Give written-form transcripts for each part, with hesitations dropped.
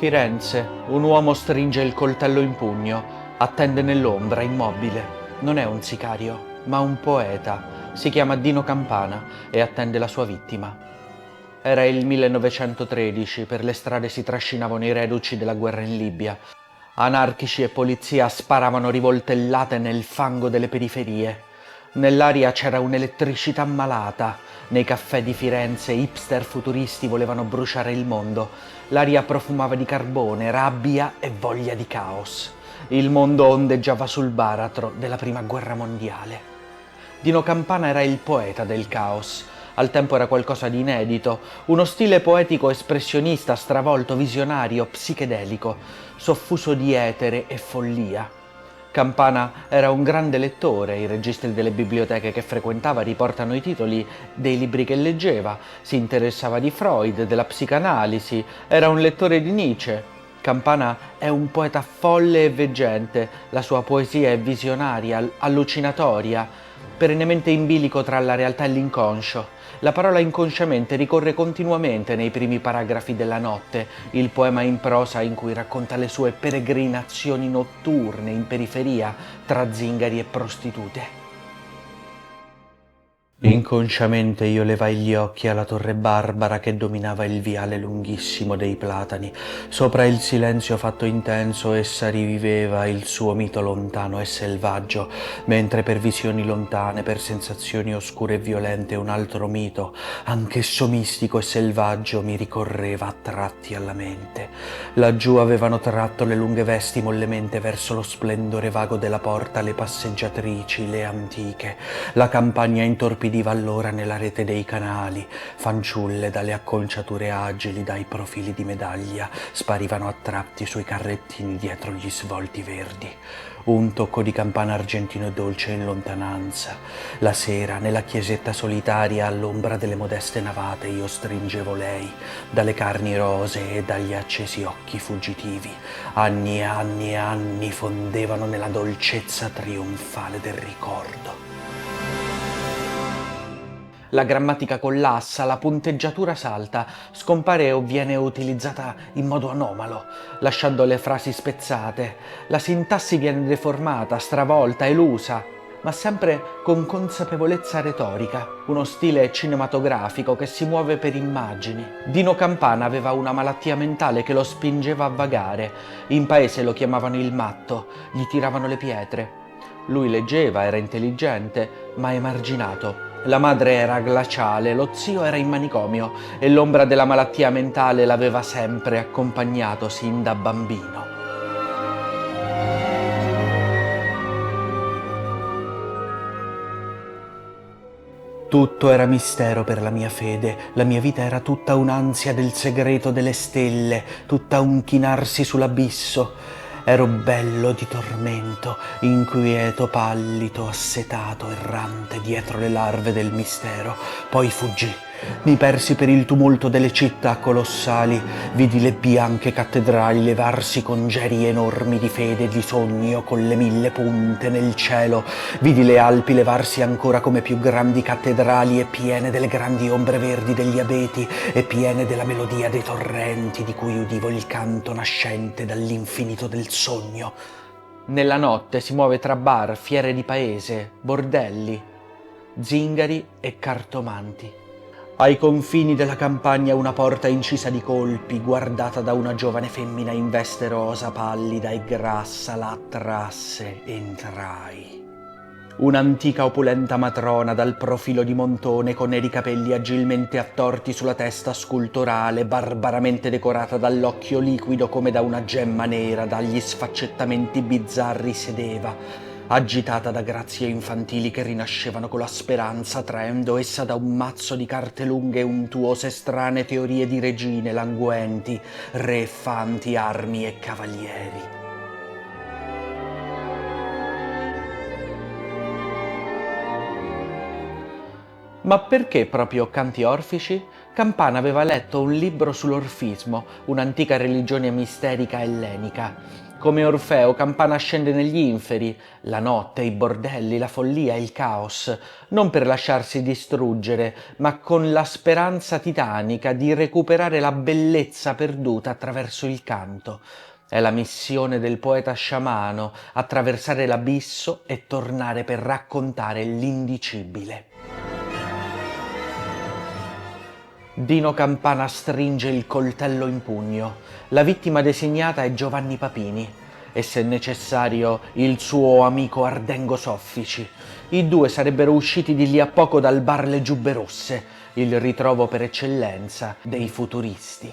Firenze, un uomo stringe il coltello in pugno, attende nell'ombra, immobile. Non è un sicario, ma un poeta. Si chiama Dino Campana e attende la sua vittima. Era il 1913, per le strade si trascinavano i reduci della guerra in Libia. Anarchici e polizia sparavano rivoltellate nel fango delle periferie. Nell'aria c'era un'elettricità malata. Nei caffè di Firenze hipster futuristi volevano bruciare il mondo. L'aria profumava di carbone, rabbia e voglia di caos. Il mondo ondeggiava sul baratro della prima guerra mondiale. Dino Campana era il poeta del caos. Al tempo era qualcosa di inedito, uno stile poetico espressionista, stravolto, visionario, psichedelico, soffuso di etere e follia. Campana era un grande lettore, i registri delle biblioteche che frequentava riportano i titoli dei libri che leggeva, si interessava di Freud, della psicanalisi, era un lettore di Nietzsche. Campana è un poeta folle e veggente, la sua poesia è visionaria, allucinatoria, perennemente in bilico tra la realtà e l'inconscio. La parola inconsciamente ricorre continuamente nei primi paragrafi della Notte, il poema in prosa in cui racconta le sue peregrinazioni notturne in periferia tra zingari e prostitute. Inconsciamente io levai gli occhi alla torre barbara che dominava il viale lunghissimo dei Platani. Sopra il silenzio fatto intenso essa riviveva il suo mito lontano e selvaggio, mentre per visioni lontane, per sensazioni oscure e violente, un altro mito, anch'esso mistico e selvaggio, mi ricorreva a tratti alla mente. Laggiù avevano tratto le lunghe vesti mollemente verso lo splendore vago della porta le passeggiatrici, le antiche. La campagna intorpidiva allora nella rete dei canali, fanciulle dalle acconciature agili, dai profili di medaglia, sparivano a tratti sui carrettini dietro gli svolti verdi. Un tocco di campana argentino e dolce in lontananza. La sera, nella chiesetta solitaria, all'ombra delle modeste navate, io stringevo lei, dalle carni rosee e dagli accesi occhi fuggitivi. Anni e anni e anni fondevano nella dolcezza trionfale del ricordo. La grammatica collassa, la punteggiatura salta, scompare o viene utilizzata in modo anomalo, lasciando le frasi spezzate. La sintassi viene deformata, stravolta, elusa, ma sempre con consapevolezza retorica, uno stile cinematografico che si muove per immagini. Dino Campana aveva una malattia mentale che lo spingeva a vagare. In paese lo chiamavano il matto, gli tiravano le pietre. Lui leggeva, era intelligente, ma emarginato. La madre era glaciale, lo zio era in manicomio e l'ombra della malattia mentale l'aveva sempre accompagnato sin da bambino. Tutto era mistero per la mia fede, la mia vita era tutta un'ansia del segreto delle stelle, tutta un chinarsi sull'abisso. Ero bello di tormento, inquieto, pallido, assetato, errante dietro le larve del mistero. Poi fuggì. Mi persi per il tumulto delle città colossali, vidi le bianche cattedrali levarsi con geri enormi di fede e di sogno con le 1000 punte nel cielo, vidi le Alpi levarsi ancora come più grandi cattedrali e piene delle grandi ombre verdi degli abeti e piene della melodia dei torrenti di cui udivo il canto nascente dall'infinito del sogno. Nella notte si muove tra bar, fiere di paese, bordelli, zingari e cartomanti. Ai confini della campagna una porta incisa di colpi, guardata da una giovane femmina in veste rosa, pallida e grassa, la attrasse, entrai. Un'antica opulenta matrona dal profilo di montone con neri capelli agilmente attorti sulla testa sculturale, barbaramente decorata dall'occhio liquido come da una gemma nera, dagli sfaccettamenti bizzarri sedeva, agitata da grazie infantili che rinascevano con la speranza, traendo essa da un mazzo di carte lunghe untuose strane teorie di regine languenti, re, fanti, armi e cavalieri. Ma perché proprio canti orfici? Campana aveva letto un libro sull'orfismo, un'antica religione misterica ellenica. Come Orfeo, Campana scende negli inferi, la notte, i bordelli, la follia, il caos, non per lasciarsi distruggere, ma con la speranza titanica di recuperare la bellezza perduta attraverso il canto. È la missione del poeta sciamano, attraversare l'abisso e tornare per raccontare l'indicibile. Dino Campana stringe il coltello in pugno. La vittima designata è Giovanni Papini e, se necessario, il suo amico Ardengo Soffici. I due sarebbero usciti di lì a poco dal bar Le Giubbe Rosse, il ritrovo per eccellenza dei futuristi.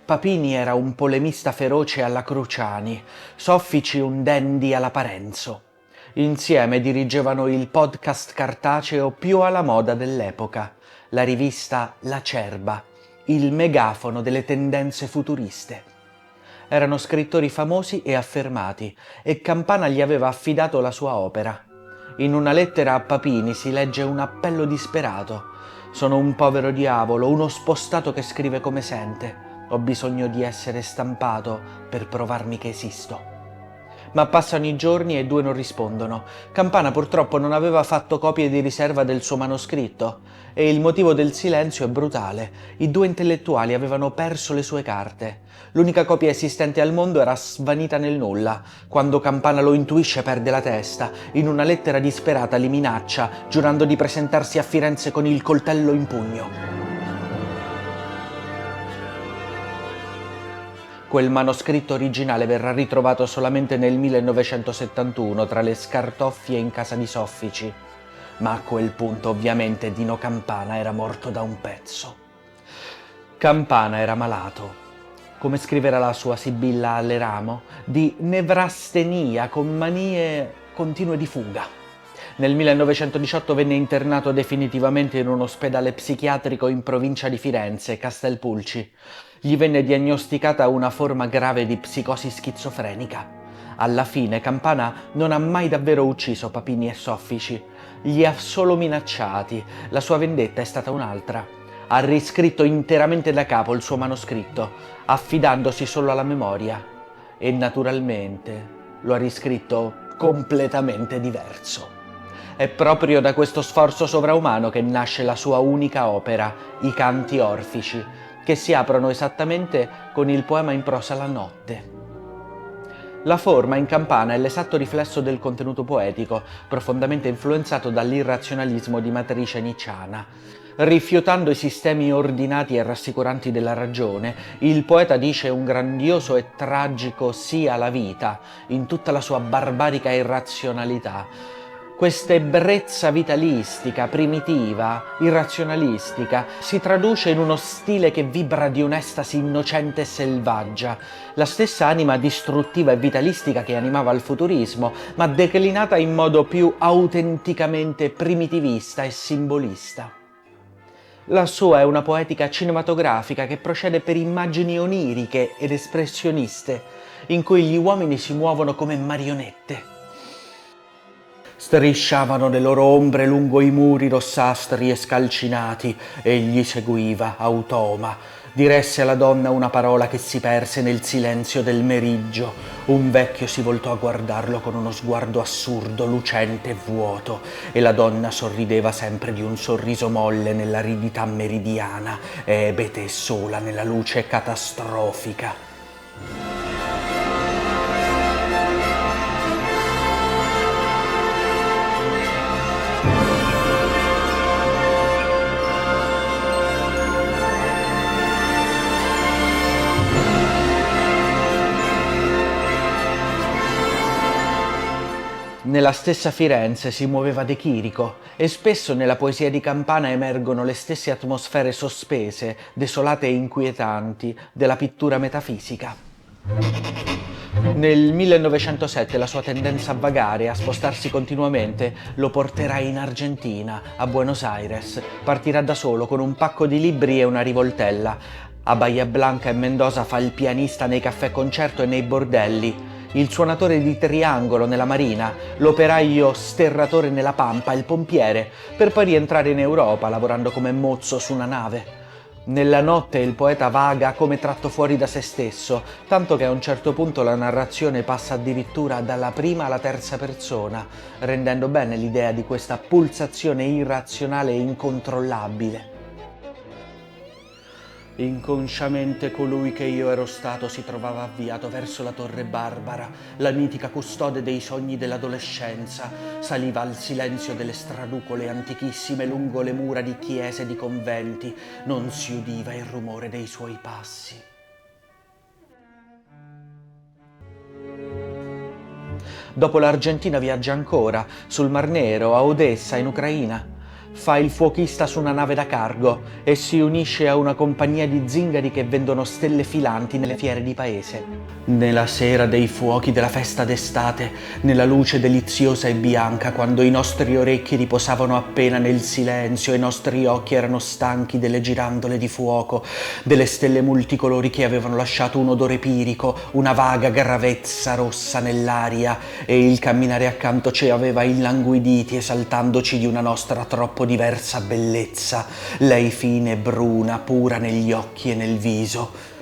Papini era un polemista feroce alla Cruciani, Soffici un dandy alla Parenzo. Insieme dirigevano il podcast cartaceo più alla moda dell'epoca, la rivista Lacerba, il megafono delle tendenze futuriste. Erano scrittori famosi e affermati, e Campana gli aveva affidato la sua opera. In una lettera a Papini si legge un appello disperato. Sono un povero diavolo, uno spostato che scrive come sente. Ho bisogno di essere stampato per provarmi che esisto. Ma passano i giorni e i due non rispondono. Campana purtroppo non aveva fatto copie di riserva del suo manoscritto e il motivo del silenzio è brutale. I due intellettuali avevano perso le sue carte. L'unica copia esistente al mondo era svanita nel nulla. Quando Campana lo intuisce perde la testa. In una lettera disperata li minaccia, giurando di presentarsi a Firenze con il coltello in pugno. Quel manoscritto originale verrà ritrovato solamente nel 1971 tra le scartoffie in casa di Soffici, ma a quel punto ovviamente Dino Campana era morto da un pezzo. Campana era malato, come scriverà la sua Sibilla Alleramo, di nevrastenia con manie continue di fuga. Nel 1918 venne internato definitivamente in un ospedale psichiatrico in provincia di Firenze, Castelpulci. Gli venne diagnosticata una forma grave di psicosi schizofrenica. Alla fine Campana non ha mai davvero ucciso Papini e Soffici, li ha solo minacciati. La sua vendetta è stata un'altra. Ha riscritto interamente da capo il suo manoscritto, affidandosi solo alla memoria. E naturalmente lo ha riscritto completamente diverso. È proprio da questo sforzo sovraumano che nasce la sua unica opera, I Canti Orfici, che si aprono esattamente con il poema in prosa La notte. La forma in Campana è l'esatto riflesso del contenuto poetico, profondamente influenzato dall'irrazionalismo di matrice nicciana. Rifiutando i sistemi ordinati e rassicuranti della ragione, il poeta dice un grandioso e tragico sì alla vita, in tutta la sua barbarica irrazionalità. Questa ebbrezza vitalistica, primitiva, irrazionalistica, si traduce in uno stile che vibra di un'estasi innocente e selvaggia, la stessa anima distruttiva e vitalistica che animava il futurismo, ma declinata in modo più autenticamente primitivista e simbolista. La sua è una poetica cinematografica che procede per immagini oniriche ed espressioniste, in cui gli uomini si muovono come marionette. Strisciavano le loro ombre lungo i muri rossastri e scalcinati, egli seguiva, automa. Diresse alla donna una parola che si perse nel silenzio del meriggio. Un vecchio si voltò a guardarlo con uno sguardo assurdo, lucente e vuoto, e la donna sorrideva sempre di un sorriso molle nell'aridità meridiana, ebete e sola nella luce catastrofica. Nella stessa Firenze si muoveva De Chirico e spesso nella poesia di Campana emergono le stesse atmosfere sospese, desolate e inquietanti della pittura metafisica. Nel 1907 la sua tendenza a vagare e a spostarsi continuamente lo porterà in Argentina, a Buenos Aires. Partirà da solo con un pacco di libri e una rivoltella. A Bahia Blanca e Mendoza fa il pianista nei caffè concerto e nei bordelli, il suonatore di triangolo nella marina, l'operaio sterratore nella pampa, il pompiere, per poi rientrare in Europa lavorando come mozzo su una nave. Nella notte il poeta vaga come tratto fuori da se stesso, tanto che a un certo punto la narrazione passa addirittura dalla prima alla terza persona, rendendo bene l'idea di questa pulsazione irrazionale e incontrollabile. Inconsciamente colui che io ero stato si trovava avviato verso la Torre Barbara, la mitica custode dei sogni dell'adolescenza. Saliva al silenzio delle straducole antichissime lungo le mura di chiese e di conventi. Non si udiva il rumore dei suoi passi. Dopo l'Argentina viaggia ancora, sul Mar Nero, a Odessa, in Ucraina. Fa il fuochista su una nave da cargo e si unisce a una compagnia di zingari che vendono stelle filanti nelle fiere di paese. Nella sera dei fuochi della festa d'estate, nella luce deliziosa e bianca, quando i nostri orecchi riposavano appena nel silenzio e i nostri occhi erano stanchi delle girandole di fuoco, delle stelle multicolori che avevano lasciato un odore pirico, una vaga gravezza rossa nell'aria, e il camminare accanto ci aveva illanguiditi esaltandoci di una nostra troppo diversa bellezza, lei fine e bruna, pura negli occhi e nel viso.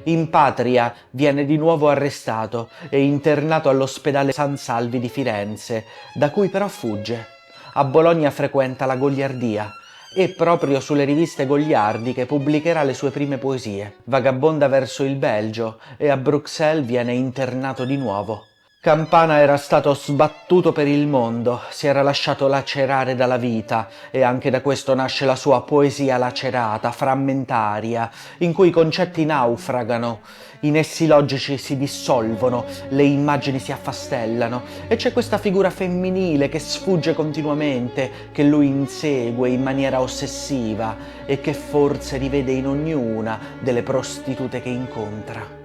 In patria viene di nuovo arrestato e internato all'ospedale San Salvi di Firenze, da cui però fugge. A Bologna frequenta la goliardia. È proprio sulle riviste goliardi che pubblicherà le sue prime poesie. Vagabonda verso il Belgio e a Bruxelles viene internato di nuovo. Campana era stato sbattuto per il mondo, si era lasciato lacerare dalla vita e anche da questo nasce la sua poesia lacerata, frammentaria, in cui i concetti naufragano, i nessi logici si dissolvono, le immagini si affastellano e c'è questa figura femminile che sfugge continuamente, che lui insegue in maniera ossessiva e che forse rivede in ognuna delle prostitute che incontra.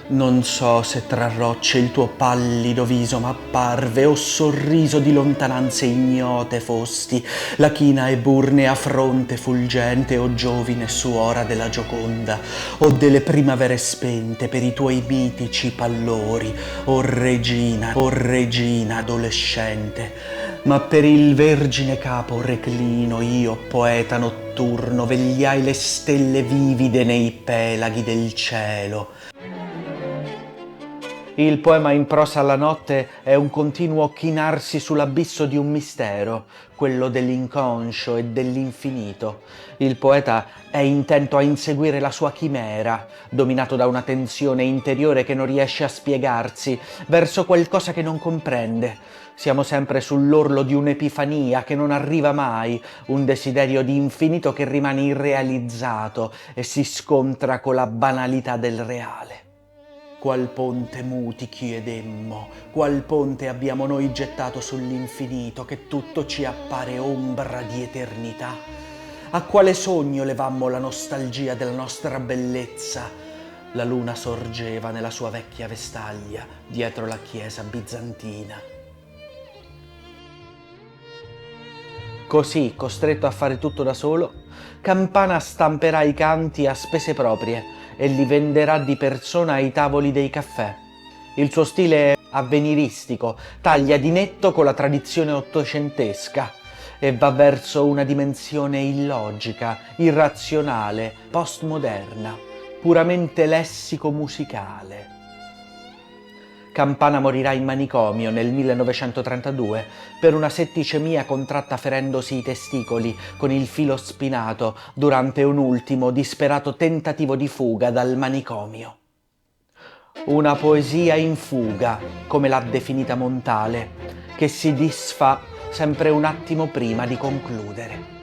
Non so se tra rocce il tuo pallido viso m'apparve, o sorriso di lontananze ignote fosti, la china e burnea fronte fulgente, o giovine suora della Gioconda, o delle primavere spente per i tuoi mitici pallori, o regina adolescente. Ma per il vergine capo reclino io, poeta notturno, vegliai le stelle vivide nei pelaghi del cielo. Il poema in prosa alla notte è un continuo chinarsi sull'abisso di un mistero, quello dell'inconscio e dell'infinito. Il poeta è intento a inseguire la sua chimera, dominato da una tensione interiore che non riesce a spiegarsi, verso qualcosa che non comprende. Siamo sempre sull'orlo di un'epifania che non arriva mai, un desiderio di infinito che rimane irrealizzato e si scontra con la banalità del reale. Qual ponte muti chiedemmo, qual ponte abbiamo noi gettato sull'infinito, che tutto ci appare ombra di eternità? A quale sogno levammo la nostalgia della nostra bellezza? La luna sorgeva nella sua vecchia vestaglia, dietro la chiesa bizantina. Così, costretto a fare tutto da solo, Campana stamperà i canti a spese proprie e li venderà di persona ai tavoli dei caffè. Il suo stile è avveniristico, taglia di netto con la tradizione ottocentesca e va verso una dimensione illogica, irrazionale, postmoderna, puramente lessico-musicale. Campana morirà in manicomio nel 1932 per una setticemia contratta ferendosi i testicoli con il filo spinato durante un ultimo disperato tentativo di fuga dal manicomio. Una poesia in fuga, come l'ha definita Montale, che si disfà sempre un attimo prima di concludere.